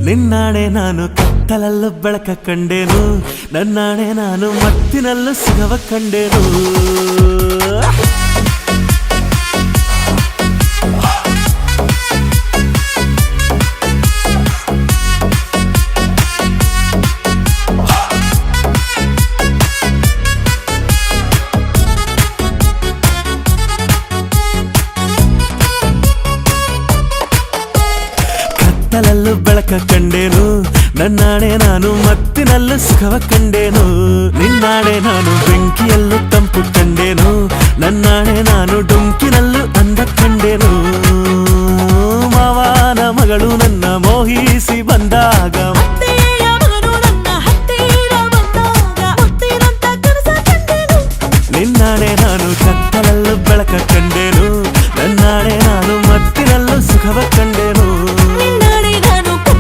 ನಿನ್ನಾಣೆ ನಾನು ಕತ್ತಲಲ್ಲೂ ಬೆಳಕ ಕಂಡೇನು, ನನ್ನಾಣೆ ನಾನು ಮತ್ತಿನಲ್ಲೂ ಸುಖವ ಕಂಡೇನು. ಕತ್ತಲಲ್ಲೂ ಬೆಳಕ ಕಂಡೇನು, ನನ್ನಾಣೆ ನಾನು ಮತ್ತಿನಲ್ಲೂ ಸುಖವ ಕಂಡೇನು. ನಿನ್ನಾಣೆ ನಾನು ಬೆಂಕಿಯಲ್ಲೂ ತಂಪು ಕಂಡೇನು, ನನ್ನಾಣೆ ನಾನು ಡೊಂಕಿನಲ್ಲೂ ಅಂದ ಕಂಡೇನು. ಮಾವನ ಮಗಳು ನನ್ನ ಮೋಹಿಸಿ ಬಂದಾಗ